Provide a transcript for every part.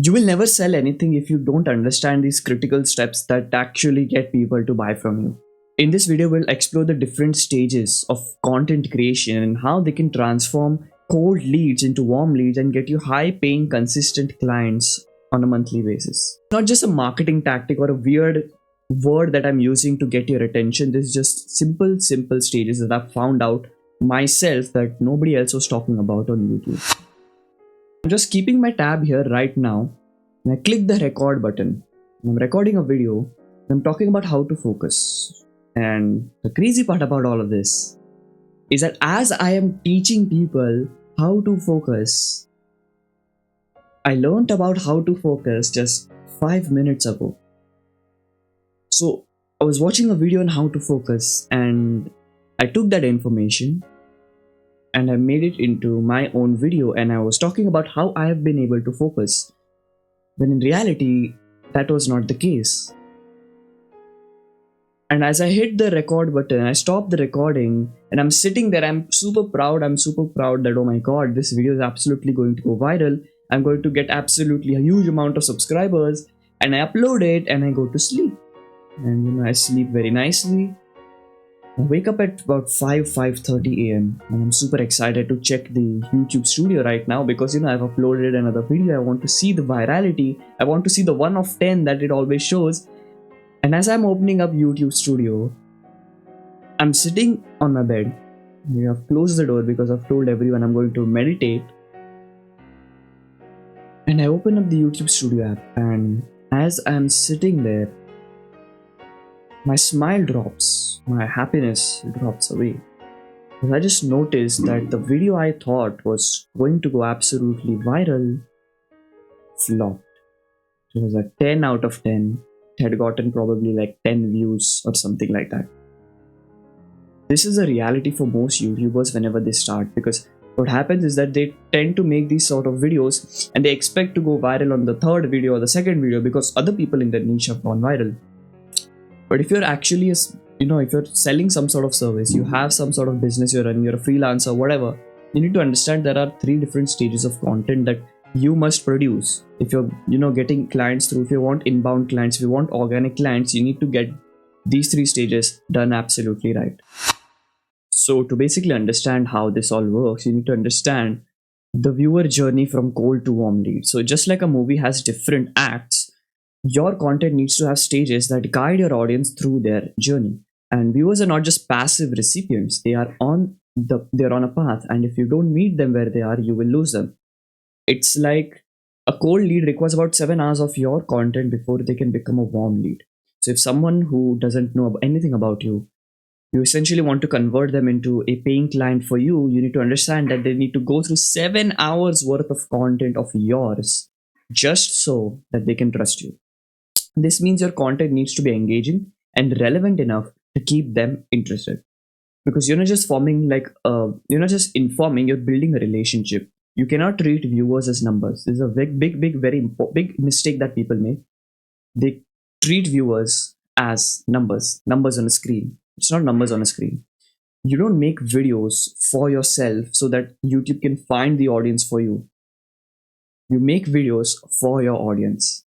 You will never sell anything if you don't understand these critical steps that actually get people to buy from you. In this video, we'll explore the different stages of content creation and how they can transform cold leads into warm leads and get you high paying, consistent clients on a monthly basis. Not just a marketing tactic or a weird word that I'm using to get your attention. This is just simple stages that I've found out myself that nobody else was talking about on YouTube. I'm just keeping my tab here right now and I click the record button. I'm recording a video. I'm talking about how to focus. And the crazy part about all of this is that as I am teaching people how to focus, I learned about how to focus just 5 minutes ago. So I was watching a video on how to focus and I took that information and I made it into my own video and I was talking about how I have been able to focus. When in reality, that was not the case. And as I hit the record button, I stopped the recording and I'm sitting there. I'm super proud that, oh my god, this video is absolutely going to go viral. I'm going to get absolutely a huge amount of subscribers. And I upload it and I go to sleep. And I sleep very nicely. I wake up at about 5:30 a.m. and I'm super excited to check the YouTube studio right now because I've uploaded another video. I want to see the virality. I want to see the 1 of 10 that it always shows. And as I'm opening up YouTube studio, I'm sitting on my bed. I've closed the door because I've told everyone I'm going to meditate. And I open up the YouTube studio app and as I'm sitting there, my smile drops, my happiness drops away. Because I just noticed that the video I thought was going to go absolutely viral flopped. It was a 10 out of 10. It had gotten probably like 10 views or something like that. This is a reality for most YouTubers whenever they start, because what happens is that they tend to make these sort of videos and they expect to go viral on the third video or the second video because other people in their niche have gone viral. But if you're actually, if you're selling some sort of service, you have some sort of business you're running, you're a freelancer, whatever, you need to understand there are 3 different stages of content that you must produce. If you're, getting clients through, if you want inbound clients, if you want organic clients, you need to get these 3 stages done absolutely right. So to basically understand how this all works, you need to understand the viewer journey from cold to warm lead. So just like a movie has different acts, your content needs to have stages that guide your audience through their journey. And viewers are not just passive recipients, they're on a path, and if you don't meet them where they are, you will lose them. It's like a cold lead requires about 7 hours of your content before they can become a warm lead. So if someone who doesn't know anything about you, you essentially want to convert them into a paying client for you, you need to understand that they need to go through 7 hours worth of content of yours just so that they can trust you. This means your content needs to be engaging and relevant enough to keep them interested. Because you're not just you're not just informing, you're building a relationship. You cannot treat viewers as numbers. This is a big mistake that people make. They treat viewers as numbers on a screen. It's not numbers on a screen. You don't make videos for yourself so that YouTube can find the audience for you. You make videos for your audience.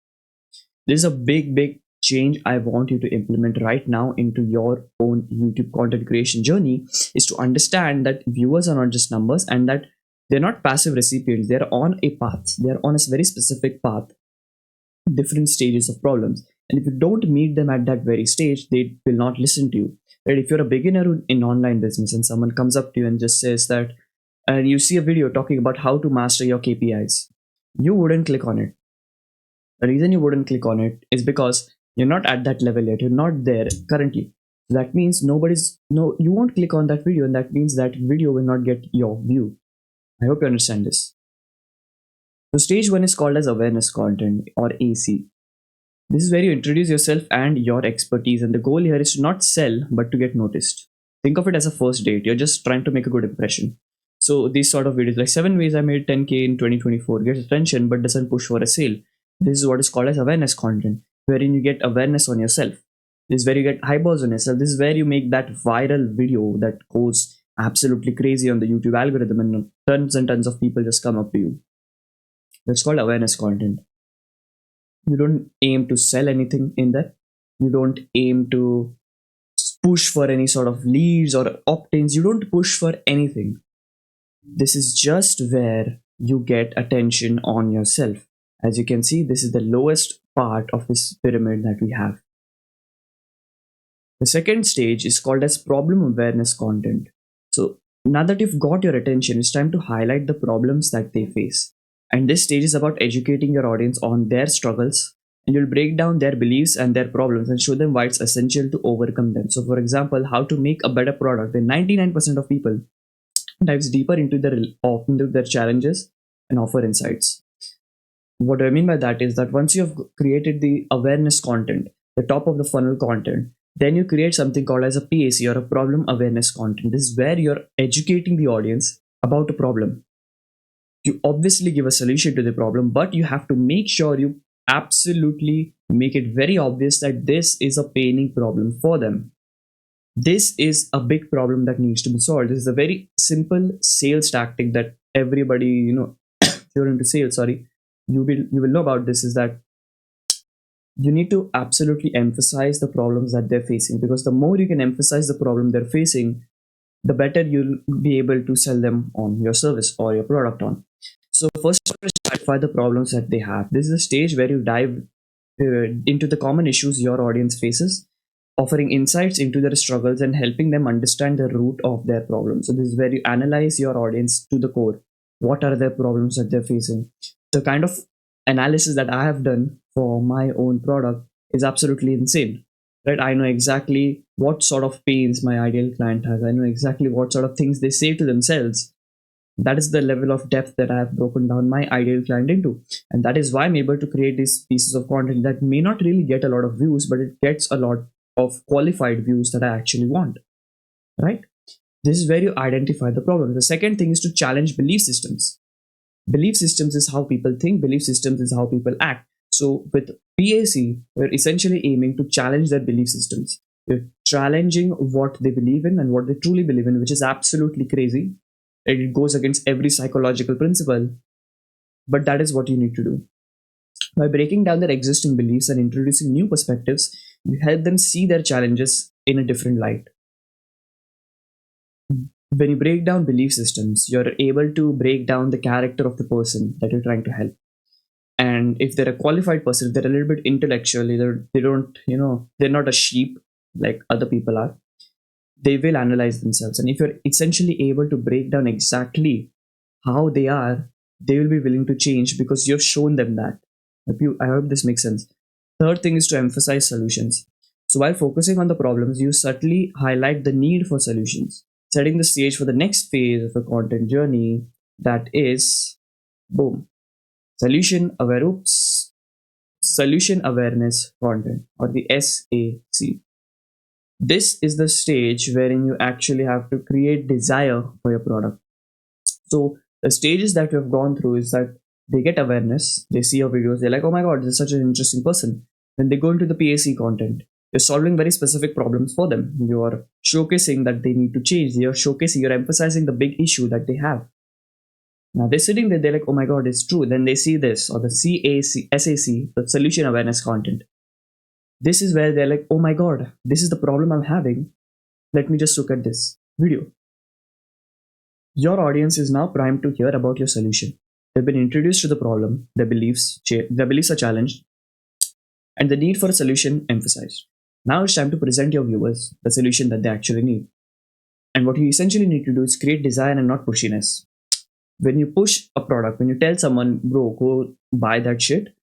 This is a big change I want you to implement right now into your own YouTube content creation journey, is to understand that viewers are not just numbers and that they're not passive recipients. They're on a path. They're on a very specific path, different stages of problems. And if you don't meet them at that very stage, they will not listen to you. Right? If you're a beginner in online business and someone comes up to you and just says that, and you see a video talking about how to master your KPIs, you wouldn't click on it. The reason you wouldn't click on it is because you're not at that level yet. You're not there currently. That means you won't click on that video, and that means that video will not get your view. I hope you understand this. So stage 1 is called as awareness content, or AC. This is where you introduce yourself and your expertise, and the goal here is to not sell but to get noticed. Think of it as a first date. You're just trying to make a good impression. So these sort of videos, like 7 ways I made 10K in 2024, gets attention but doesn't push for a sale. This is what is called as awareness content, wherein you get awareness on yourself. This is where you get eyeballs on yourself. This is where you make that viral video that goes absolutely crazy on the YouTube algorithm and tons and tons of people just come up to you. That's called awareness content. You don't aim to sell anything in that. You don't aim to push for any sort of leads or opt-ins. You don't push for anything. This is just where you get attention on yourself. As you can see, this is the lowest part of this pyramid that we have. The second stage is called as problem awareness content. So now that you've got your attention, it's time to highlight the problems that they face. And this stage is about educating your audience on their struggles, and you'll break down their beliefs and their problems and show them why it's essential to overcome them. So, for example, how to make a better product. Then 99% of people dives deeper into their challenges and offer insights. What I mean by that is that once you have created the awareness content, the top of the funnel content, then you create something called as a PAC, or a problem awareness content. This is where you're educating the audience about a problem. You obviously give a solution to the problem, but you have to make sure you absolutely make it very obvious that this is a paining problem for them. This is a big problem that needs to be solved. This is a very simple sales tactic that everybody, if you're into sales, sorry, you will know about this, is that you need to absolutely emphasize the problems that they're facing, because the more you can emphasize the problem they're facing, the better you'll be able to sell them on your service or your product on. So first, identify the problems that they have. This is a stage where you dive into the common issues your audience faces, offering insights into their struggles and helping them understand the root of their problems. So this is where you analyze your audience to the core. What are their problems that they're facing? The kind of analysis that I have done for my own product is absolutely insane. Right? I know exactly what sort of pains my ideal client has. I know exactly what sort of things they say to themselves. That is the level of depth that I have broken down my ideal client into. And that is why I'm able to create these pieces of content that may not really get a lot of views, but it gets a lot of qualified views that I actually want. Right? This is where you identify the problem. The second thing is to challenge belief systems. Belief systems is how people think, belief systems is how people act. So with PAC, we're essentially aiming to challenge their belief systems. We're challenging what they believe in and what they truly believe in, which is absolutely crazy. It goes against every psychological principle, but that is what you need to do. By breaking down their existing beliefs and introducing new perspectives, you help them see their challenges in a different light. When you break down belief systems, you're able to break down the character of the person that you're trying to help. And if they're a qualified person, if they're a little bit intellectual, either they don't, they're not a sheep like other people are, they will analyze themselves. And if you're essentially able to break down exactly how they are, they will be willing to change because you've shown them that. I hope this makes sense. Third thing is to emphasize solutions. So while focusing on the problems, you subtly highlight the need for solutions, setting the stage for the next phase of the content journey, that is, boom, solution awareness content, or the SAC. This is the stage wherein you actually have to create desire for your product. So the stages that we have gone through is that they get awareness, they see your videos, they're like, oh my god, this is such an interesting person. Then they go into the PAC content. You're solving very specific problems for them. You are showcasing that they need to change. You're emphasizing the big issue that they have. Now they're sitting there, they're like, oh my god, it's true. Then they see this, or the SAC, the solution awareness content. This is where they're like, oh my god, this is the problem I'm having. Let me just look at this video. Your audience is now primed to hear about your solution. They've been introduced to the problem, their beliefs are challenged, and the need for a solution emphasized. Now it's time to present your viewers the solution that they actually need. And what you essentially need to do is create desire and not pushiness. When you push a product, when you tell someone, bro, go buy that shit,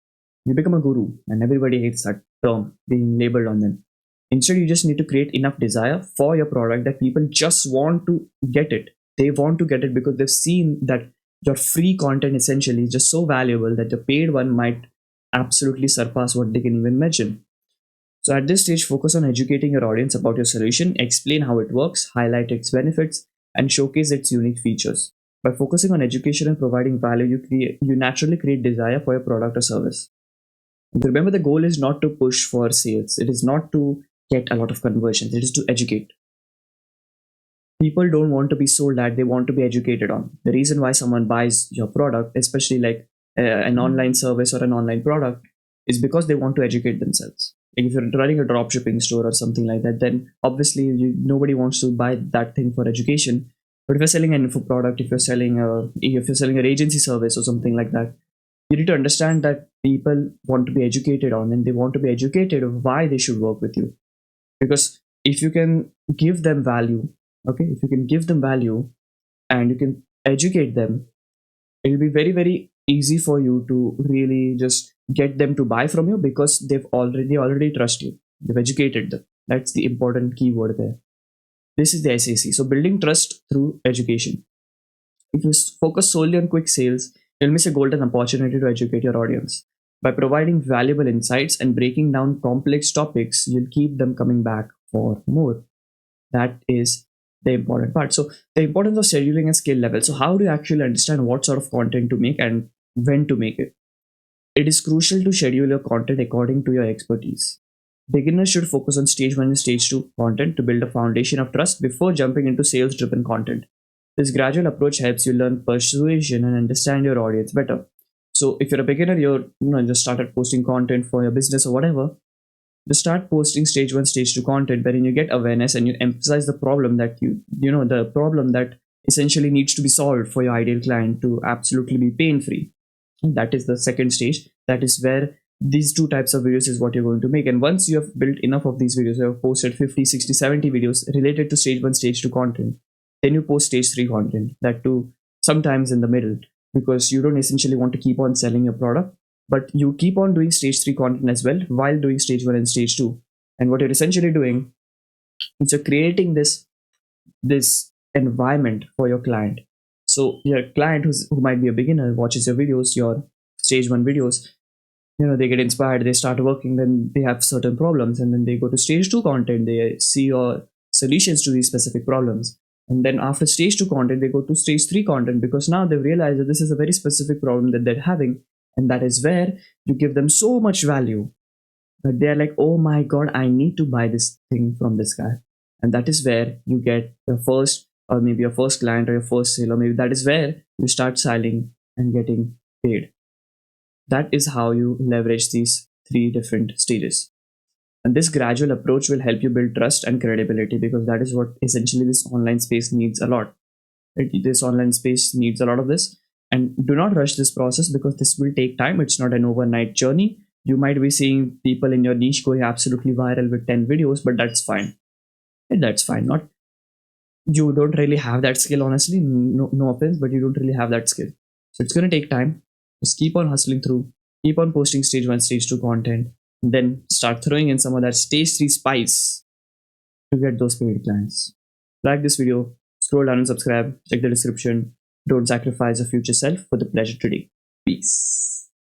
you become a guru, and everybody hates that term being labeled on them. Instead, you just need to create enough desire for your product that people just want to get it. They want to get it because they've seen that your free content essentially is just so valuable that the paid one might absolutely surpass what they can even imagine. So at this stage, focus on educating your audience about your solution, explain how it works, highlight its benefits, and showcase its unique features. By focusing on education and providing value, you naturally create desire for your product or service. Remember, the goal is not to push for sales. It is not to get a lot of conversions. It is to educate. People don't want to be sold at, they want to be educated on. The reason why someone buys your product, especially like an online service or an online product, is because they want to educate themselves. Like if you're running a drop shipping store or something like that, then obviously nobody wants to buy that thing for education. But if you're selling an info product, if you're selling an agency service or something like that, you need to understand that people want to be educated on, and they want to be educated of why they should work with you. Because if you can give them value, okay, if you can give them value and you can educate them, it will be very very easy for you to really just get them to buy from you, because they already trust you. They've educated them. That's the important keyword there. This is the SAC. So building trust through education. If you focus solely on quick sales, you'll miss a golden opportunity to educate your audience. By providing valuable insights and breaking down complex topics, you'll keep them coming back for more. That is the important part. So the importance of scheduling and skill level. So how do you actually understand what sort of content to make and when to make it? It is crucial to schedule your content according to your expertise. Beginners should focus on stage 1 and stage 2 content to build a foundation of trust before jumping into sales driven content. This gradual approach helps you learn persuasion and understand your audience better. So if you're a beginner, just started posting content for your business or whatever, just start posting stage 1, stage 2 content wherein you get awareness and you emphasize the problem that the problem that essentially needs to be solved for your ideal client to absolutely be pain free. And that is the second stage. That is where these two types of videos is what you're going to make. And once you have built enough of these videos, you have posted 50, 60, 70 videos related to stage 1, stage 2 content, then you post stage 3 content, that too sometimes in the middle, because you don't essentially want to keep on selling your product, but you keep on doing stage 3 content as well while doing stage 1 and stage 2. And what you're essentially doing is you're creating this environment for your client. So your client who might be a beginner watches your videos, your stage 1 videos, they get inspired, they start working, then they have certain problems, and then they go to stage 2 content, they see your solutions to these specific problems. And then after stage 2 content, they go to stage 3 content, because now they've realized that this is a very specific problem that they're having. And that is where you give them so much value that they're like, oh my God, I need to buy this thing from this guy. And that is where you get your first, or maybe your first client or your first sale, or maybe that is where you start selling and getting paid. That is how you leverage these 3 different stages. And this gradual approach will help you build trust and credibility, because that is what essentially this online space needs a lot. This online space needs a lot of this. And do not rush this process, because this will take time. It's not an overnight journey. You might be seeing people in your niche going absolutely viral with 10 videos, but that's fine. And that's fine. Not You don't really have that skill, honestly. No offense, but you don't really have that skill. So it's going to take time. Just keep on hustling through, keep on posting stage 1, stage 2 content, and then start throwing in some of that stage 3 spice to get those paid clients. Like this video, scroll down and subscribe, check the description. Don't sacrifice your future self for the pleasure today. Peace.